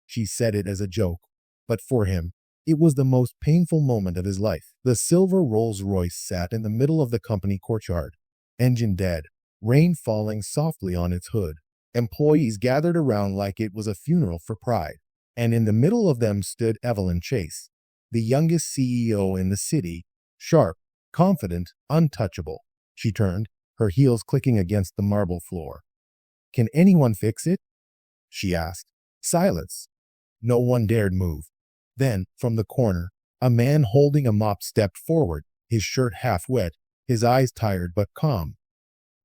She said it as a joke, but for him, it was the most painful moment of his life. The silver Rolls-Royce sat in the middle of the company courtyard, engine dead, rain falling softly on its hood. Employees gathered around like it was a funeral for pride, and in the middle of them stood Evelyn Chase, the youngest CEO in the city, sharp, confident, untouchable. She turned, her heels clicking against the marble floor. "Can anyone fix it?" she asked. Silence. No one dared move. Then, from the corner, a man holding a mop stepped forward, his shirt half wet, his eyes tired but calm.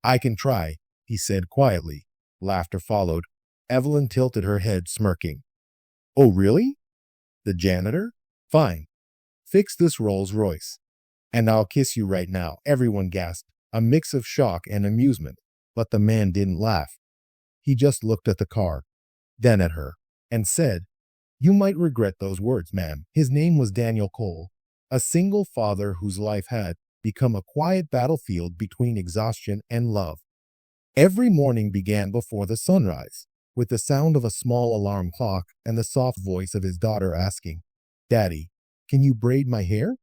"I can try," he said quietly. Laughter followed. Evelyn tilted her head, smirking. "Oh, really? The janitor? Fine. Fix this Rolls-Royce. And I'll kiss you right now." Everyone gasped, a mix of shock and amusement. But the man didn't laugh. He just looked at the car, then at her, and said, "You might regret those words, ma'am." His name was Daniel Cole, a single father whose life had become a quiet battlefield between exhaustion and love. Every morning began before the sunrise, with the sound of a small alarm clock and the soft voice of his daughter asking, "Daddy, can you braid my hair?"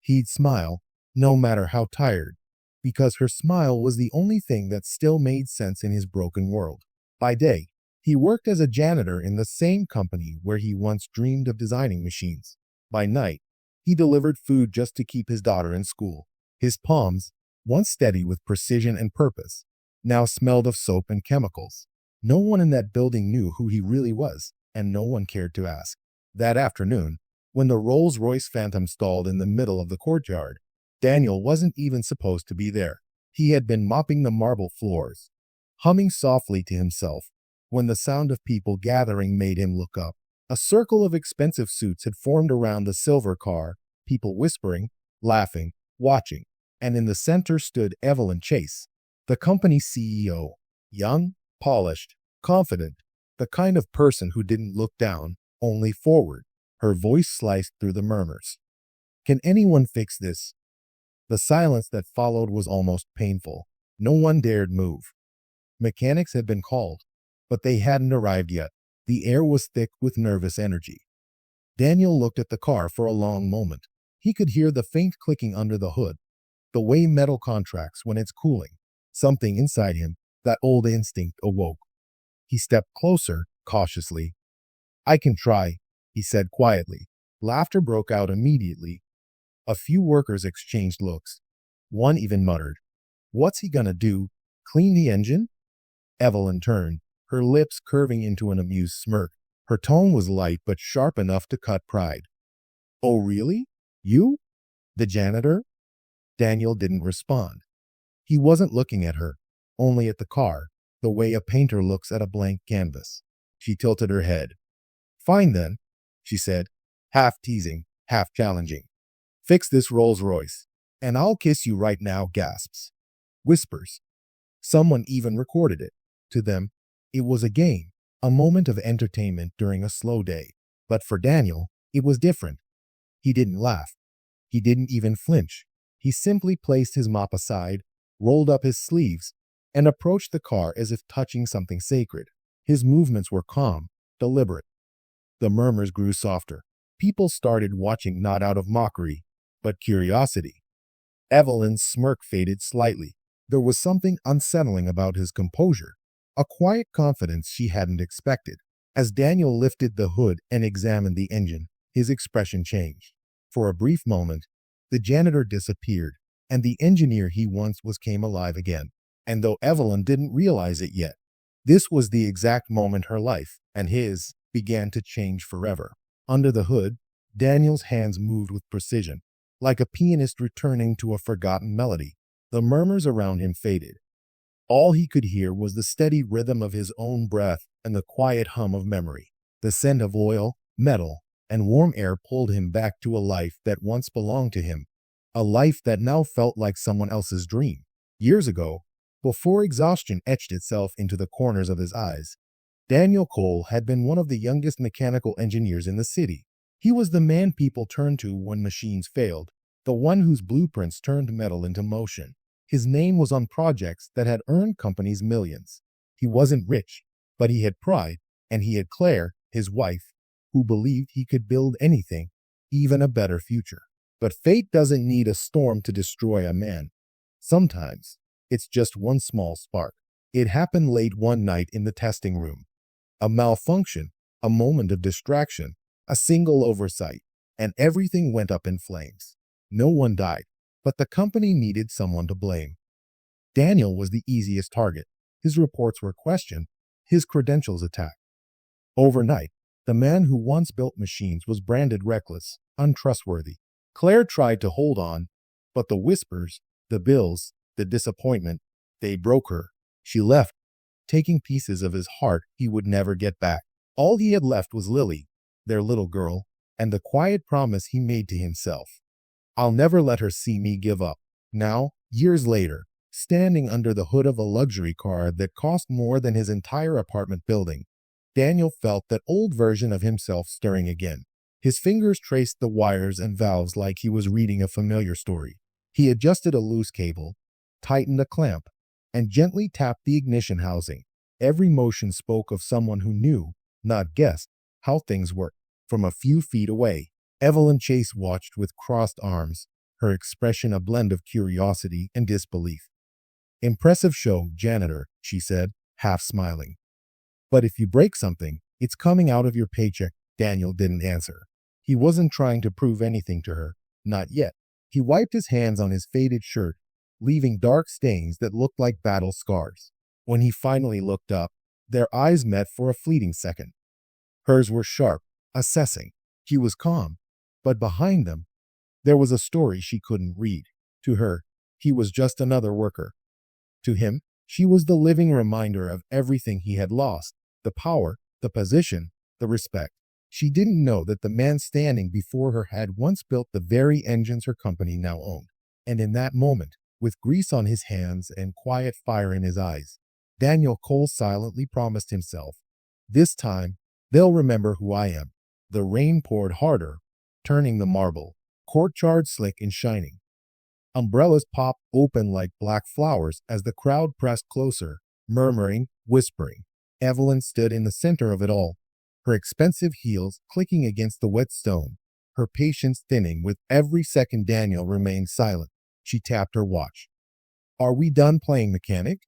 He'd smile, no matter how tired, because her smile was the only thing that still made sense in his broken world. By day, he worked as a janitor in the same company where he once dreamed of designing machines. By night, he delivered food just to keep his daughter in school. His palms, once steady with precision and purpose, now smelled of soap and chemicals. No one in that building knew who he really was, and no one cared to ask. That afternoon, when the Rolls-Royce Phantom stalled in the middle of the courtyard, Daniel wasn't even supposed to be there. He had been mopping the marble floors, humming softly to himself, when the sound of people gathering made him look up. A circle of expensive suits had formed around the silver car, people whispering, laughing, watching, and in the center stood Evelyn Chase, the company's CEO, young, polished, confident, the kind of person who didn't look down, only forward. Her voice sliced through the murmurs. "Can anyone fix this?" The silence that followed was almost painful. No one dared move. Mechanics had been called, but they hadn't arrived yet. The air was thick with nervous energy. Daniel looked at the car for a long moment. He could hear the faint clicking under the hood, the way metal contracts when it's cooling. Something inside him, that old instinct, awoke. He stepped closer, cautiously. "I can try," he said quietly. Laughter broke out immediately. A few workers exchanged looks. One even muttered, "What's he gonna do? Clean the engine?" Evelyn turned, her lips curving into an amused smirk. Her tone was light but sharp enough to cut pride. "Oh, really? You? The janitor?" Daniel didn't respond. He wasn't looking at her, only at the car, the way a painter looks at a blank canvas. She tilted her head. "Fine then," she said, half teasing, half challenging. "Fix this Rolls-Royce, and I'll kiss you right now." Gasps. Whispers. Someone even recorded it. To them, it was a game, a moment of entertainment during a slow day. But for Daniel, it was different. He didn't laugh. He didn't even flinch. He simply placed his mop aside, rolled up his sleeves, and approached the car as if touching something sacred. His movements were calm, deliberate. The murmurs grew softer. People started watching not out of mockery, but curiosity. Evelyn's smirk faded slightly. There was something unsettling about his composure, a quiet confidence she hadn't expected. As Daniel lifted the hood and examined the engine, his expression changed. For a brief moment, the janitor disappeared, and the engineer he once was came alive again. And though Evelyn didn't realize it yet, this was the exact moment her life, and his, began to change forever. Under the hood, Daniel's hands moved with precision, like a pianist returning to a forgotten melody. The murmurs around him faded. All he could hear was the steady rhythm of his own breath and the quiet hum of memory. The scent of oil, metal, and warm air pulled him back to a life that once belonged to him, a life that now felt like someone else's dream. Years ago, before exhaustion etched itself into the corners of his eyes, Daniel Cole had been one of the youngest mechanical engineers in the city. He was the man people turned to when machines failed, the one whose blueprints turned metal into motion. His name was on projects that had earned companies millions. He wasn't rich, but he had pride, and he had Claire, his wife, who believed he could build anything, even a better future. But fate doesn't need a storm to destroy a man. Sometimes, it's just one small spark. It happened late one night in the testing room. A malfunction, a moment of distraction, a single oversight, and everything went up in flames. No one died, but the company needed someone to blame. Daniel was the easiest target. His reports were questioned, his credentials attacked. Overnight, the man who once built machines was branded reckless, untrustworthy. Claire tried to hold on, but the whispers, the bills, the disappointment, they broke her. She left, taking pieces of his heart he would never get back. All he had left was Lily, their little girl, and the quiet promise he made to himself. I'll never let her see me give up. Now, years later, standing under the hood of a luxury car that cost more than his entire apartment building, Daniel felt that old version of himself stirring again. His fingers traced the wires and valves like he was reading a familiar story. He adjusted a loose cable, tightened a clamp, and gently tapped the ignition housing. Every motion spoke of someone who knew, not guessed, how things worked. From a few feet away, Evelyn Chase watched with crossed arms, her expression a blend of curiosity and disbelief. Impressive show, Janitor, she said, half smiling. But if you break something, it's coming out of your paycheck. Daniel didn't answer. He wasn't trying to prove anything to her, not yet. He wiped his hands on his faded shirt, leaving dark stains that looked like battle scars. When he finally looked up, their eyes met for a fleeting second. Hers were sharp, assessing. He was calm, but behind them, there was a story she couldn't read. To her, he was just another worker. To him, she was the living reminder of everything he had lost, the power, the position, the respect. She didn't know that the man standing before her had once built the very engines her company now owned. And in that moment, with grease on his hands and quiet fire in his eyes, Daniel Cole silently promised himself, this time, they'll remember who I am. The rain poured harder, turning the marble, courtyard slick and shining. Umbrellas popped open like black flowers as the crowd pressed closer, murmuring, whispering. Evelyn stood in the center of it all, her expensive heels clicking against the wet stone, her patience thinning with every second Daniel remained silent. She tapped her watch. Are we done playing mechanic?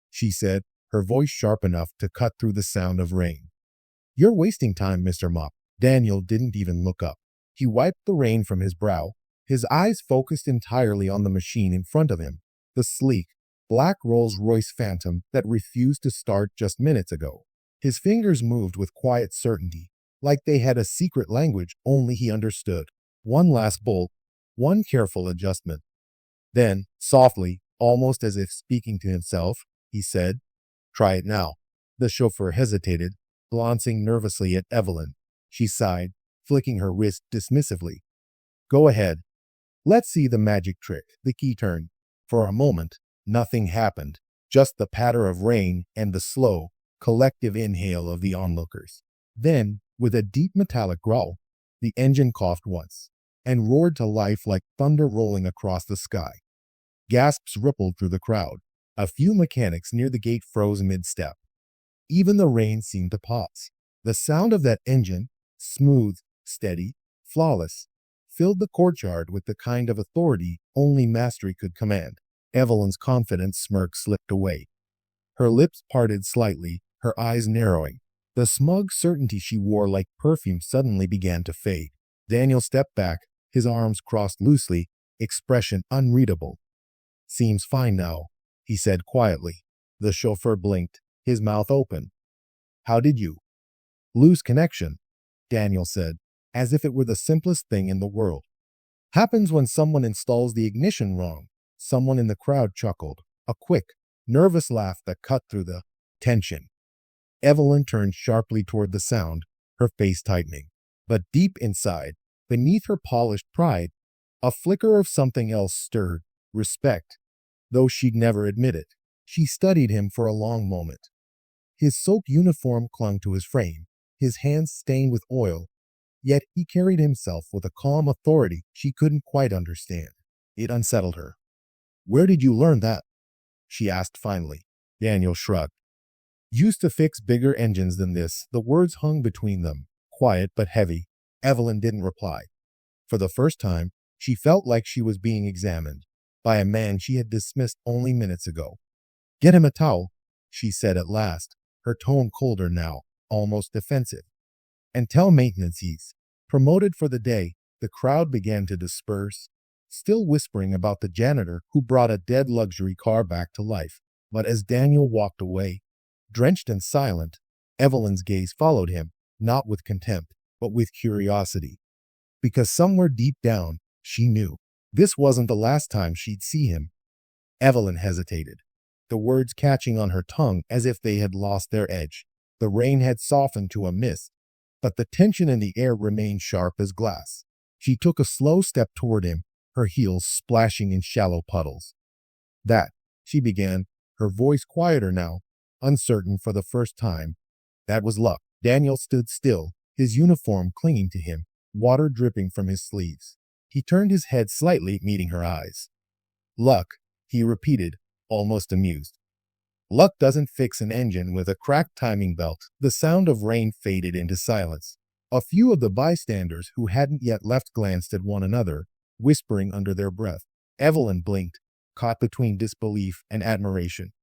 She said, her voice sharp enough to cut through the sound of rain. You're wasting time, Mr. Mop. Daniel didn't even look up. He wiped the rain from his brow, his eyes focused entirely on the machine in front of him, the sleek, black Rolls-Royce Phantom that refused to start just minutes ago. His fingers moved with quiet certainty, like they had a secret language only he understood. One last bolt, one careful adjustment. Then, softly, almost as if speaking to himself, he said, try it now. The chauffeur hesitated, glancing nervously at Evelyn. She sighed, flicking her wrist dismissively. Go ahead. Let's see the magic trick. The key turned. For a moment, nothing happened, just the patter of rain and the slow, collective inhale of the onlookers. Then, with a deep metallic growl, the engine coughed once and roared to life like thunder rolling across the sky. Gasps rippled through the crowd. A few mechanics near the gate froze mid-step. Even the rain seemed to pause. The sound of that engine, smooth, steady, flawless, filled the courtyard with the kind of authority only mastery could command. Evelyn's confident smirk slipped away. Her lips parted slightly, her eyes narrowing. The smug certainty she wore like perfume suddenly began to fade. Daniel stepped back, his arms crossed loosely, expression unreadable. Seems fine now, he said quietly. The chauffeur blinked, his mouth open. How did you? Lose connection, Daniel said, as if it were the simplest thing in the world. Happens when someone installs the ignition wrong. Someone in the crowd chuckled, a quick, nervous laugh that cut through the tension. Evelyn turned sharply toward the sound, her face tightening. But deep inside, beneath her polished pride, a flicker of something else stirred, respect, though she'd never admit it. She studied him for a long moment. His soaked uniform clung to his frame, his hands stained with oil, yet he carried himself with a calm authority she couldn't quite understand. It unsettled her. Where did you learn that? She asked finally. Daniel shrugged. Used to fix bigger engines than this, the words hung between them, quiet but heavy. Evelyn didn't reply. For the first time, she felt like she was being examined by a man she had dismissed only minutes ago. "Get him a towel," she said at last, her tone colder now, almost defensive. "And tell maintenance he's promoted for the day." The crowd began to disperse, still whispering about the janitor who brought a dead luxury car back to life. But as Daniel walked away, drenched and silent, Evelyn's gaze followed him, not with contempt, but with curiosity. Because somewhere deep down, she knew this wasn't the last time she'd see him. Evelyn hesitated, the words catching on her tongue as if they had lost their edge. The rain had softened to a mist, but the tension in the air remained sharp as glass. She took a slow step toward him, her heels splashing in shallow puddles. "That," she began, her voice quieter now, uncertain for the first time. "That was Luck." Daniel stood still, his uniform clinging to him, water dripping from his sleeves. He turned his head slightly, meeting her eyes. "Luck," he repeated, almost amused. "Luck doesn't fix an engine with a cracked timing belt." The sound of rain faded into silence. A few of the bystanders who hadn't yet left glanced at one another, whispering under their breath. Evelyn blinked, caught between disbelief and admiration.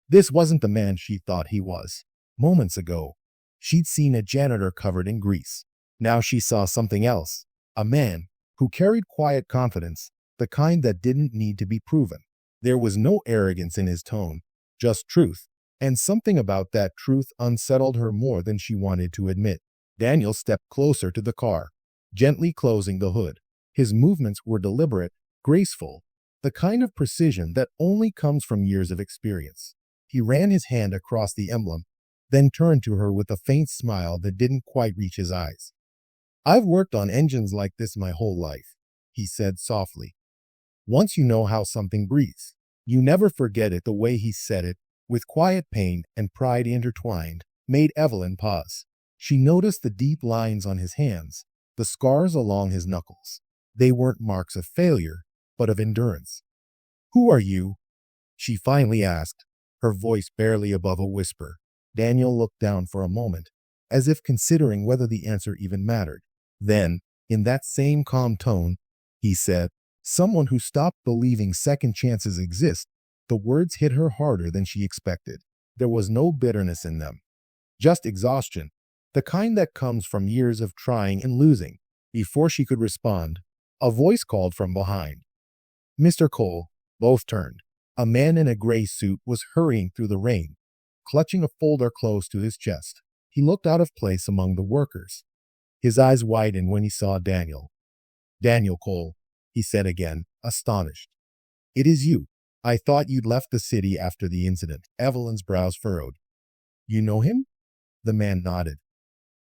This wasn't the man she thought he was. Moments ago, she'd seen a janitor covered in grease. Now she saw something else. A man who carried quiet confidence, the kind that didn't need to be proven. There was no arrogance in his tone, just truth, and something about that truth unsettled her more than she wanted to admit. Daniel stepped closer to the car, gently closing the hood. His movements were deliberate, graceful, the kind of precision that only comes from years of experience. He ran his hand across the emblem, then turned to her with a faint smile that didn't quite reach his eyes. "I've worked on engines like this my whole life," he said softly. "Once you know how something breathes, you never forget it." The way he said it, with quiet pain and pride intertwined, made Evelyn pause. She noticed the deep lines on his hands, the scars along his knuckles. They weren't marks of failure, but of endurance. "Who are you?" she finally asked, her voice barely above a whisper. Daniel looked down for a moment, as if considering whether the answer even mattered. Then, in that same calm tone, he said, "Someone who stopped believing second chances exist." The words hit her harder than she expected. There was no bitterness in them, just exhaustion, the kind that comes from years of trying and losing. Before she could respond, a voice called from behind. "Mr. Cole." Both turned. A man in a gray suit was hurrying through the rain, clutching a folder close to his chest. He looked out of place among the workers. His eyes widened when he saw Daniel. "Daniel Cole," he said again, astonished. "It is you. I thought you'd left the city after the incident." Evelyn's brows furrowed. "You know him?" The man nodded.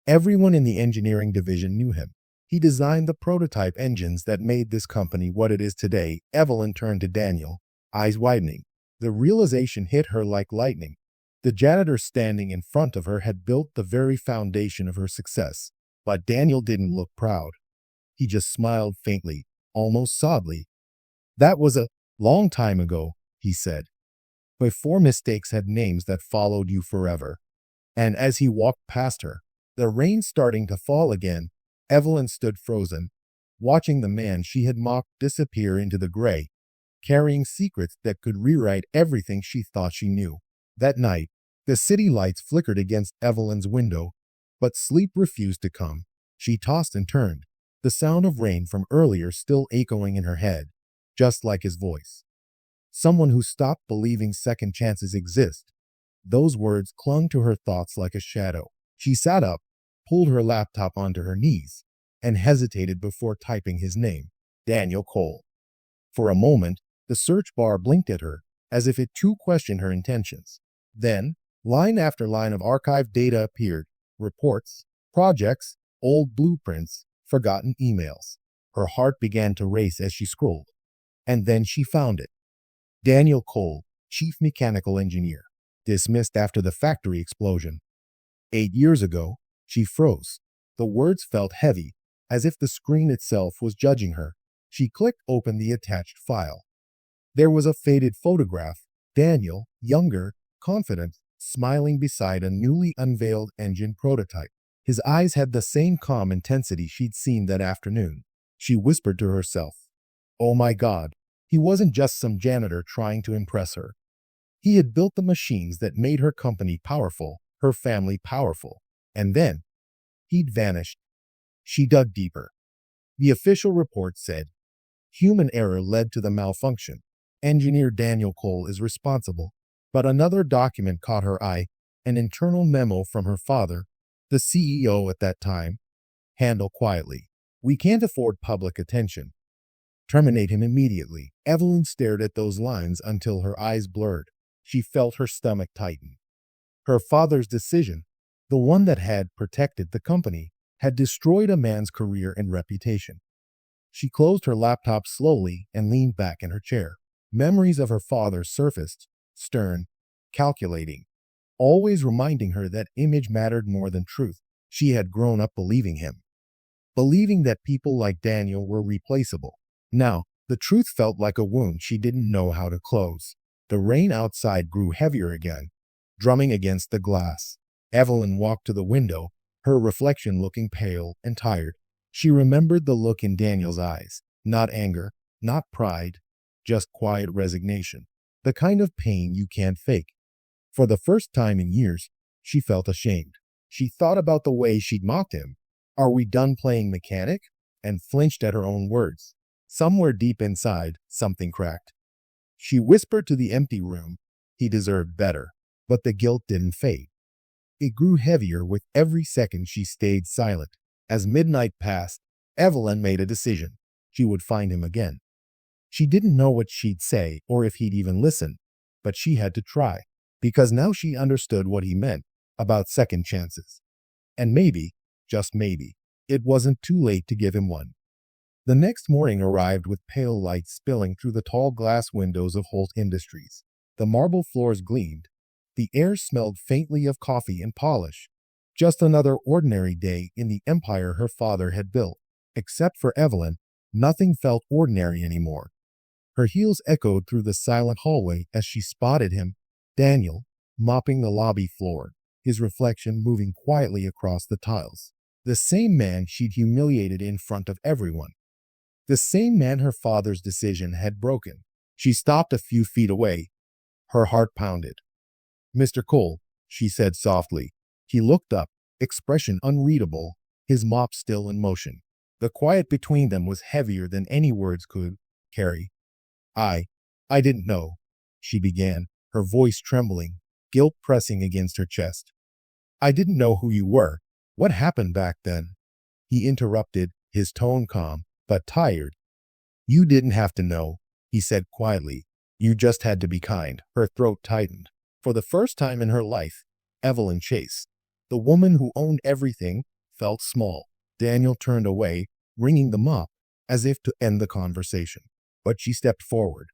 Everyone in the engineering division knew him. He designed the prototype engines that made this company what it is today. Evelyn turned to Daniel, eyes widening. The realization hit her like lightning. The janitor standing in front of her had built the very foundation of her success. But Daniel didn't look proud. He just smiled faintly, almost sadly. "That was a long time ago," he said. "Before mistakes had names that followed you forever." And as he walked past her, the rain starting to fall again, Evelyn stood frozen, watching the man she had mocked disappear into the gray, carrying secrets that could rewrite everything she thought she knew. That night, the city lights flickered against Evelyn's window, but sleep refused to come. She tossed and turned, the sound of rain from earlier still echoing in her head, just like his voice. Someone who stopped believing second chances exist. Those words clung to her thoughts like a shadow. She sat up, pulled her laptop onto her knees, and hesitated before typing his name, Daniel Cole. For a moment, the search bar blinked at her, as if it too questioned her intentions. Then, line after line of archived data appeared, reports, projects, old blueprints, forgotten emails. Her heart began to race as she scrolled. And then she found it. Daniel Cole, Chief Mechanical Engineer, dismissed after the factory explosion. 8 years ago, she froze. The words felt heavy, as if the screen itself was judging her. She clicked open the attached file. There was a faded photograph. Daniel, younger, confident, smiling beside a newly unveiled engine prototype. His eyes had the same calm intensity she'd seen that afternoon. She whispered to herself, "Oh my God, he wasn't just some janitor trying to impress her. He had built the machines that made her company powerful, her family powerful. And then, he'd vanished." She dug deeper. The official report said, "Human error led to the malfunction. Engineer Daniel Cole is responsible." But another document caught her eye, an internal memo from her father, the CEO at that time. "Handle quietly. We can't afford public attention. Terminate him immediately." Evelyn stared at those lines until her eyes blurred. She felt her stomach tighten. Her father's decision, the one that had protected the company, had destroyed a man's career and reputation. She closed her laptop slowly and leaned back in her chair. Memories of her father surfaced, stern, calculating, always reminding her that image mattered more than truth. She had grown up believing him, believing that people like Daniel were replaceable. Now, the truth felt like a wound she didn't know how to close. The rain outside grew heavier again, drumming against the glass. Evelyn walked to the window, her reflection looking pale and tired. She remembered the look in Daniel's eyes, not anger, not pride, just quiet resignation, the kind of pain you can't fake. For the first time in years, she felt ashamed. She thought about the way she'd mocked him. "Are we done playing mechanic?" And flinched at her own words. Somewhere deep inside, something cracked. She whispered to the empty room, "He deserved better." But the guilt didn't fade. It grew heavier with every second she stayed silent. As midnight passed, Evelyn made a decision. She would find him again. She didn't know what she'd say or if he'd even listen, but she had to try, because now she understood what he meant about second chances. And maybe, just maybe, it wasn't too late to give him one. The next morning arrived with pale light spilling through the tall glass windows of Holt Industries. The marble floors gleamed. The air smelled faintly of coffee and polish. Just another ordinary day in the empire her father had built. Except for Evelyn, nothing felt ordinary anymore. Her heels echoed through the silent hallway as she spotted him, Daniel, mopping the lobby floor, his reflection moving quietly across the tiles. The same man she'd humiliated in front of everyone. The same man her father's decision had broken. She stopped a few feet away. Her heart pounded. "Mr. Cole," she said softly. He looked up, expression unreadable, his mop still in motion. The quiet between them was heavier than any words could carry. I didn't know," she began, her voice trembling, guilt pressing against her chest. "I didn't know who you were. What happened back then?" He interrupted, his tone calm, but tired. "You didn't have to know," he said quietly. "You just had to be kind." Her throat tightened. For the first time in her life, Evelyn Chase, the woman who owned everything, felt small. Daniel turned away, wringing the mop, as if to end the conversation. But she stepped forward.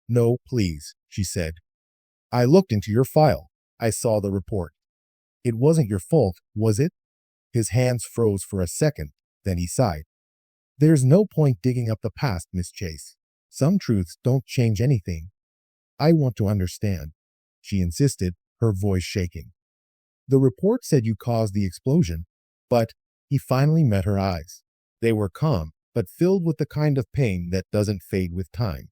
"No, please," she said. "I looked into your file. I saw the report. It wasn't your fault, was it?" His hands froze for a second, then he sighed. "There's no point digging up the past, Miss Chase. Some truths don't change anything. I want to understand," she insisted, her voice shaking. "The report said you caused the explosion, but..." He finally met her eyes. They were calm, but filled with the kind of pain that doesn't fade with time.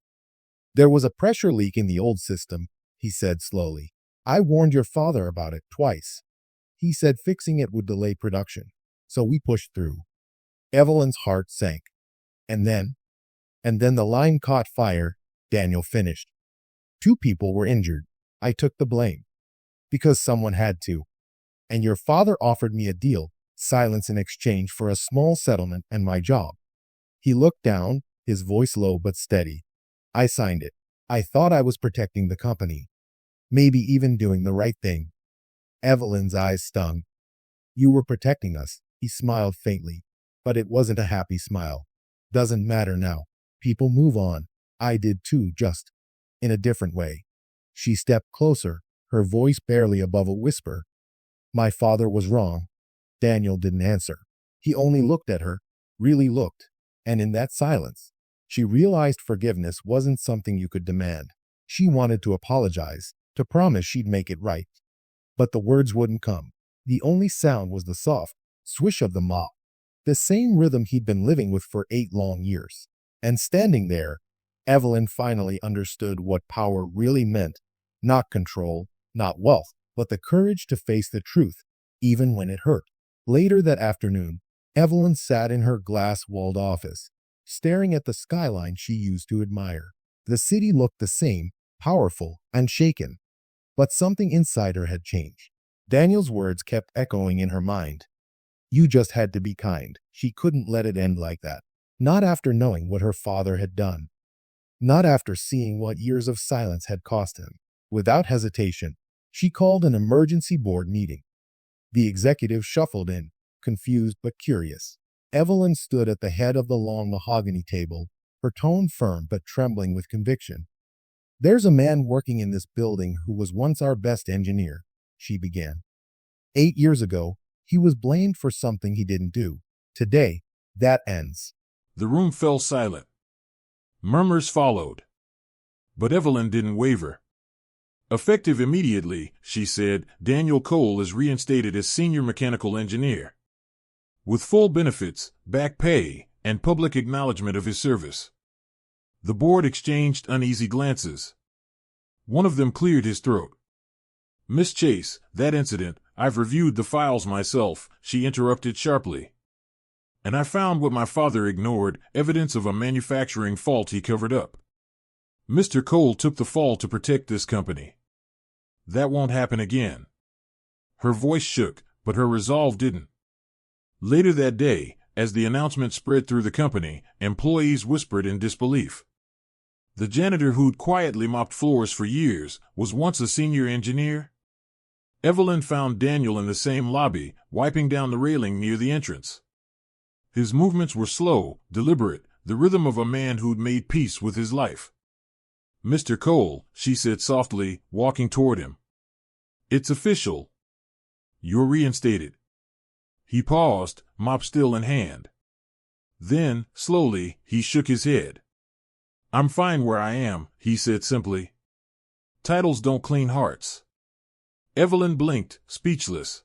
"There was a pressure leak in the old system," he said slowly. "I warned your father about it twice. He said fixing it would delay production, so we pushed through." Evelyn's heart sank. And then the line caught fire," Daniel finished. "Two people were injured. I took the blame. Because someone had to. And your father offered me a deal, silence in exchange for a small settlement and my job." He looked down, his voice low but steady. "I signed it. I thought I was protecting the company. Maybe even doing the right thing." Evelyn's eyes stung. "You were protecting us," he smiled faintly. But it wasn't a happy smile. "Doesn't matter now. People move on. I did too, just in a different way." She stepped closer, her voice barely above a whisper. "My father was wrong." Daniel didn't answer. He only looked at her, really looked. And in that silence, she realized forgiveness wasn't something you could demand. She wanted to apologize, to promise she'd make it right. But the words wouldn't come. The only sound was the soft swish of the mop, the same rhythm he'd been living with for 8 long years. And standing there, Evelyn finally understood what power really meant. Not control, not wealth, but the courage to face the truth, even when it hurt. Later that afternoon, Evelyn sat in her glass-walled office, staring at the skyline she used to admire. The city looked the same, powerful, unshaken. But something inside her had changed. Daniel's words kept echoing in her mind. You just had to be kind. She couldn't let it end like that. Not after knowing what her father had done. Not after seeing what years of silence had cost him. Without hesitation, she called an emergency board meeting. The executive shuffled in, confused but curious. Evelyn stood at the head of the long mahogany table, her tone firm but trembling with conviction. There's a man working in this building who was once our best engineer, she began. 8 years ago, he was blamed for something he didn't do. Today, that ends. The room fell silent. Murmurs followed. But Evelyn didn't waver. Effective immediately, she said, Daniel Cole is reinstated as senior mechanical engineer. With full benefits, back pay, and public acknowledgement of his service. The board exchanged uneasy glances. One of them cleared his throat. Miss Chase, that incident, I've reviewed the files myself, she interrupted sharply. And I found what my father ignored, evidence of a manufacturing fault he covered up. Mr. Cole took the fall to protect this company. That won't happen again. Her voice shook, but her resolve didn't. Later that day, as the announcement spread through the company, employees whispered in disbelief. The janitor who'd quietly mopped floors for years was once a senior engineer? Evelyn found Daniel in the same lobby, wiping down the railing near the entrance. His movements were slow, deliberate, the rhythm of a man who'd made peace with his life. Mr. Cole, she said softly, walking toward him. It's official. You're reinstated. He paused, mop still in hand. Then, slowly, he shook his head. I'm fine where I am, he said simply. Titles don't clean hearts. Evelyn blinked, speechless.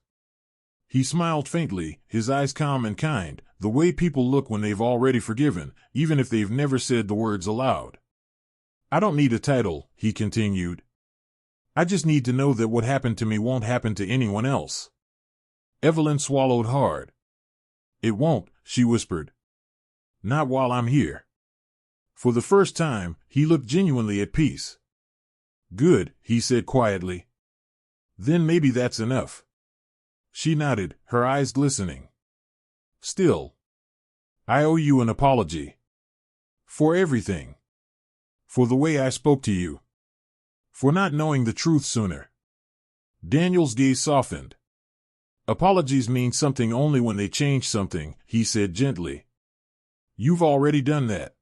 He smiled faintly, his eyes calm and kind, the way people look when they've already forgiven, even if they've never said the words aloud. I don't need a title, he continued. I just need to know that what happened to me won't happen to anyone else. Evelyn swallowed hard. It won't, she whispered. Not while I'm here. For the first time, he looked genuinely at peace. Good, he said quietly. Then maybe that's enough. She nodded, her eyes glistening. Still, I owe you an apology. For everything. For the way I spoke to you. For not knowing the truth sooner. Daniel's gaze softened. Apologies mean something only when they change something, he said gently. You've already done that.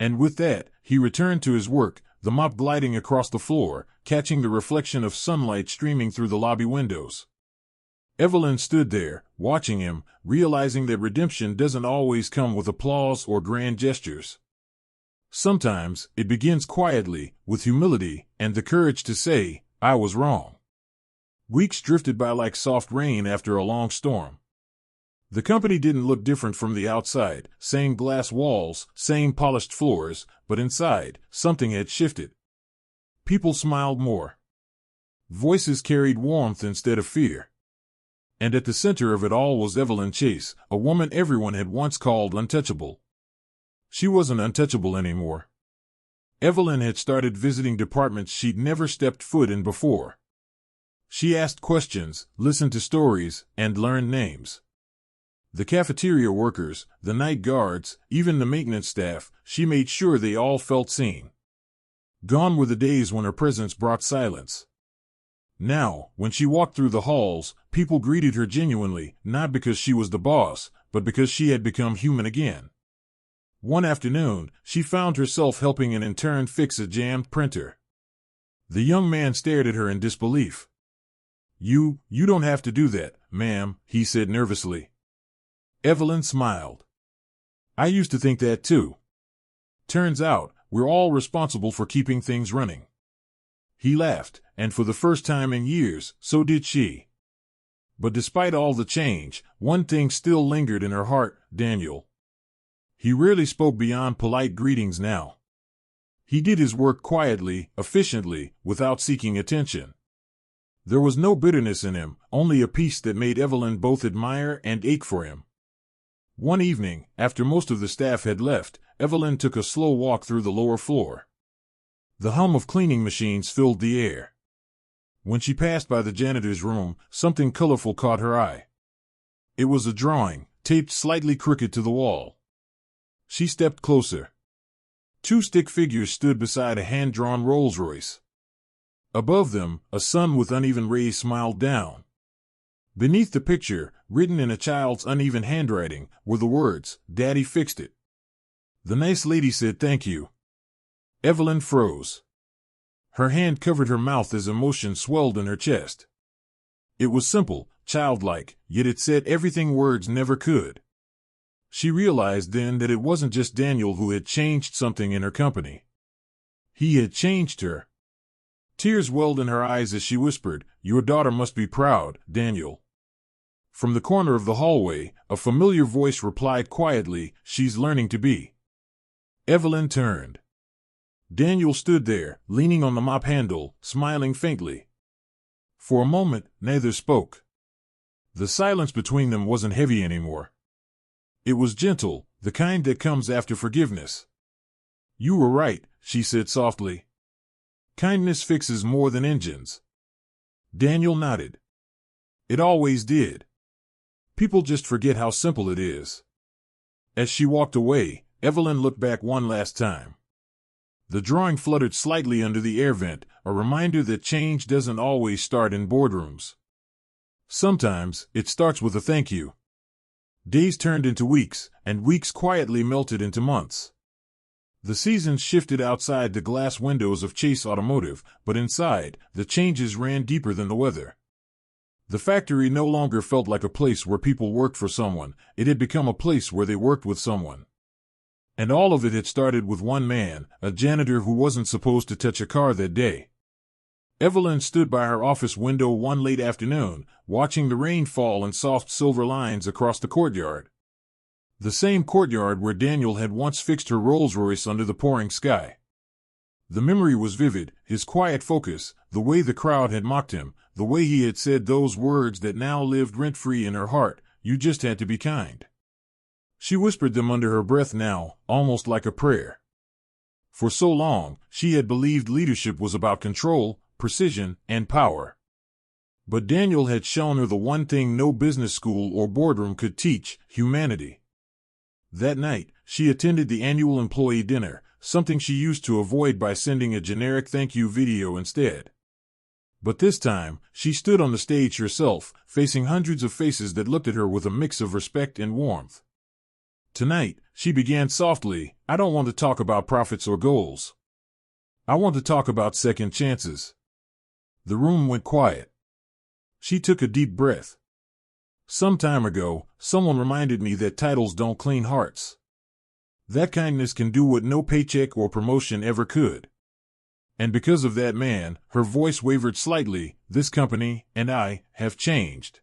And with that, he returned to his work, the mop gliding across the floor, catching the reflection of sunlight streaming through the lobby windows. Evelyn stood there, watching him, realizing that redemption doesn't always come with applause or grand gestures. Sometimes, it begins quietly, with humility, and the courage to say, I was wrong. Weeks drifted by like soft rain after a long storm. The company didn't look different from the outside, same glass walls, same polished floors, but inside, something had shifted. People smiled more. Voices carried warmth instead of fear. And at the center of it all was Evelyn Chase, a woman everyone had once called untouchable. She wasn't untouchable anymore. Evelyn had started visiting departments she'd never stepped foot in before. She asked questions, listened to stories, and learned names. The cafeteria workers, the night guards, even the maintenance staff, she made sure they all felt seen. Gone were the days when her presence brought silence. Now, when she walked through the halls, people greeted her genuinely, not because she was the boss, but because she had become human again. One afternoon, she found herself helping an intern fix a jammed printer. The young man stared at her in disbelief. You don't have to do that, ma'am, he said nervously. Evelyn smiled. I used to think that too. Turns out, we're all responsible for keeping things running. He laughed, and for the first time in years, so did she. But despite all the change, one thing still lingered in her heart: Daniel. He rarely spoke beyond polite greetings now. He did his work quietly, efficiently, without seeking attention. There was no bitterness in him, only a peace that made Evelyn both admire and ache for him. One evening, after most of the staff had left, Evelyn took a slow walk through the lower floor. The hum of cleaning machines filled the air. When she passed by the janitor's room, something colorful caught her eye. It was a drawing, taped slightly crooked to the wall. She stepped closer. Two stick figures stood beside a hand-drawn Rollroyce. Above them, a sun with uneven rays smiled down. Beneath the picture, written in a child's uneven handwriting, were the words, "Daddy fixed it." The nice lady said thank you. Evelyn froze. Her hand covered her mouth as emotion swelled in her chest. It was simple, childlike, yet it said everything words never could. She realized then that it wasn't just Daniel who had changed something in her company. He had changed her. Tears welled in her eyes as she whispered, "Your daughter must be proud, Daniel." From the corner of the hallway, a familiar voice replied quietly, "She's learning to be." Evelyn turned. Daniel stood there, leaning on the mop handle, smiling faintly. For a moment, neither spoke. The silence between them wasn't heavy anymore. It was gentle, the kind that comes after forgiveness. "You were right," she said softly. "Kindness fixes more than engines." Daniel nodded. "It always did. People just forget how simple it is." As she walked away, Evelyn looked back one last time. The drawing fluttered slightly under the air vent, a reminder that change doesn't always start in boardrooms. Sometimes, it starts with a thank you. Days turned into weeks, and weeks quietly melted into months. The seasons shifted outside the glass windows of Chase Automotive, but inside, the changes ran deeper than the weather. The factory no longer felt like a place where people worked for someone, it had become a place where they worked with someone. And all of it had started with one man, a janitor who wasn't supposed to touch a car that day. Evelyn stood by her office window one late afternoon, watching the rain fall in soft silver lines across the courtyard. The same courtyard where Daniel had once fixed her Rollroyce under the pouring sky. The memory was vivid, his quiet focus, the way the crowd had mocked him, the way he had said those words that now lived rent-free in her heart, "You just had to be kind." She whispered them under her breath now, almost like a prayer. For so long, she had believed leadership was about control, precision, and power. But Daniel had shown her the one thing no business school or boardroom could teach: humanity. That night, she attended the annual employee dinner, something she used to avoid by sending a generic thank you video instead. But this time, she stood on the stage herself, facing hundreds of faces that looked at her with a mix of respect and warmth. Tonight, she began softly, "I don't want to talk about profits or goals. I want to talk about second chances." The room went quiet. She took a deep breath. "Some time ago, someone reminded me that titles don't clean hearts. That kindness can do what no paycheck or promotion ever could." And because of that man, her voice wavered slightly, "This company, and I, have changed."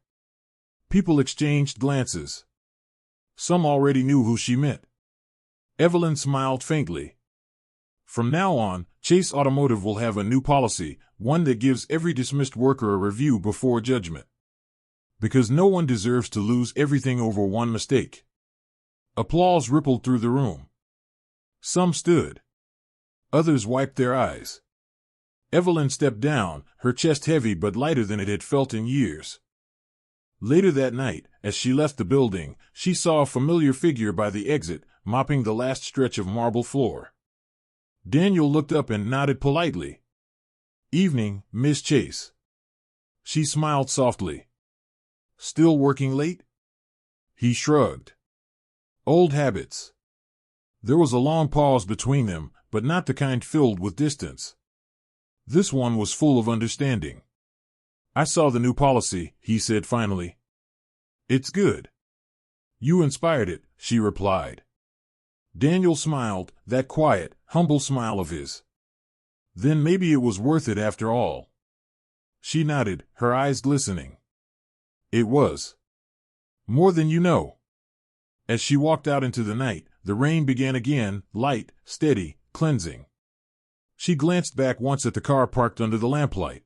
People exchanged glances. Some already knew who she meant. Evelyn smiled faintly. From now on, Chase Automotive will have a new policy, one that gives every dismissed worker a review before judgment. Because no one deserves to lose everything over one mistake. Applause rippled through the room. Some stood. Others wiped their eyes. Evelyn stepped down, her chest heavy but lighter than it had felt in years. Later that night, as she left the building, she saw a familiar figure by the exit, mopping the last stretch of marble floor. Daniel looked up and nodded politely. "Evening, Miss Chase." She smiled softly. "Still working late?" He shrugged. "Old habits." There was a long pause between them, but not the kind filled with distance. This one was full of understanding. "I saw the new policy," he said finally. "It's good." "You inspired it," she replied. Daniel smiled, that quiet, humble smile of his. Then maybe it was worth it after all. She nodded, her eyes glistening. It was. More than you know. As she walked out into the night, the rain began again, light, steady, cleansing. She glanced back once at the car parked under the lamplight.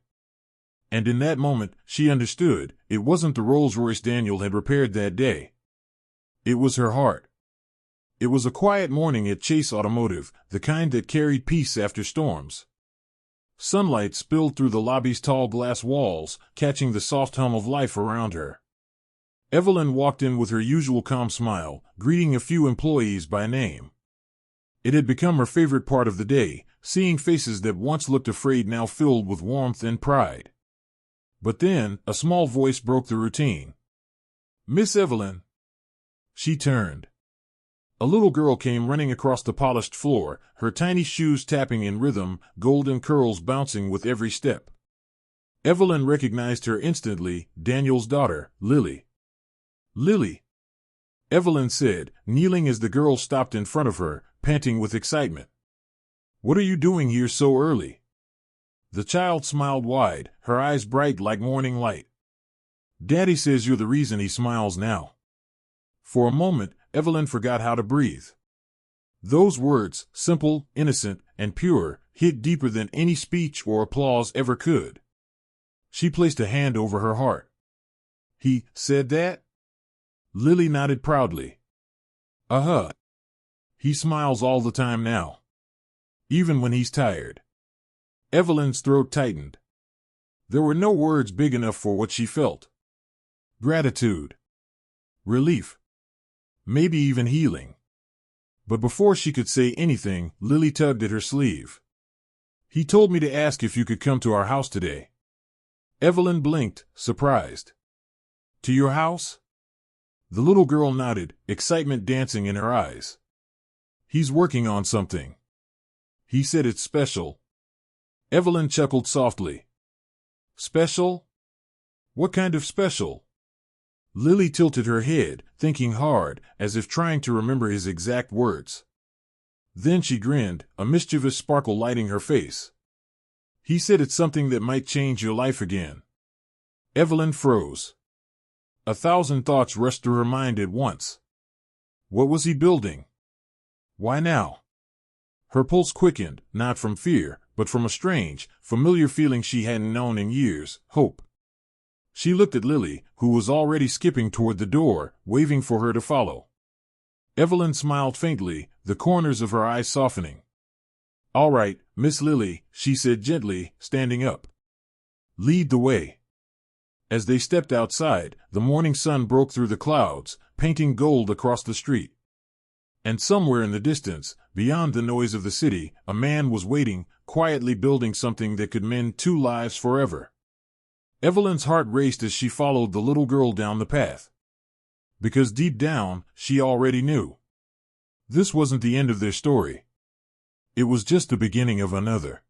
And in that moment, she understood, it wasn't the Rolls-Royce Daniel had repaired that day. It was her heart. It was a quiet morning at Chase Automotive, the kind that carried peace after storms. Sunlight spilled through the lobby's tall glass walls, catching the soft hum of life around her. Evelyn walked in with her usual calm smile, greeting a few employees by name. It had become her favorite part of the day, seeing faces that once looked afraid now filled with warmth and pride. But then, a small voice broke the routine. "Miss Evelyn." She turned. A little girl came running across the polished floor, her tiny shoes tapping in rhythm, golden curls bouncing with every step. Evelyn recognized her instantly, Daniel's daughter, Lily. "Lily," Evelyn said, kneeling as the girl stopped in front of her, panting with excitement. "What are you doing here so early?" The child smiled wide, her eyes bright like morning light. "Daddy says you're the reason he smiles now." For a moment, Evelyn forgot how to breathe. Those words, simple, innocent, and pure, hit deeper than any speech or applause ever could. She placed a hand over her heart. "He said that?" Lily nodded proudly. "Uh-huh. He smiles all the time now. Even when he's tired." Evelyn's throat tightened. There were no words big enough for what she felt. Gratitude. Relief. Maybe even healing. But before she could say anything, Lily tugged at her sleeve. "He told me to ask if you could come to our house today." Evelyn blinked, surprised. "To your house?" The little girl nodded, excitement dancing in her eyes. "He's working on something. He said it's special." Evelyn chuckled softly. "Special? What kind of special?" Lily tilted her head, thinking hard, as if trying to remember his exact words. Then she grinned, a mischievous sparkle lighting her face. "He said it's something that might change your life again." Evelyn froze. 1,000 thoughts rushed through her mind at once. What was he building? Why now? Her pulse quickened, not from fear, but from a strange, familiar feeling she hadn't known in years, hope. She looked at Lily, who was already skipping toward the door, waving for her to follow. Evelyn smiled faintly, the corners of her eyes softening. "All right, Miss Lily," she said gently, standing up. "Lead the way." As they stepped outside, the morning sun broke through the clouds, painting gold across the street. And somewhere in the distance, beyond the noise of the city, a man was waiting, quietly building something that could mend 2 lives forever. Evelyn's heart raced as she followed the little girl down the path. Because deep down, she already knew. This wasn't the end of their story. It was just the beginning of another.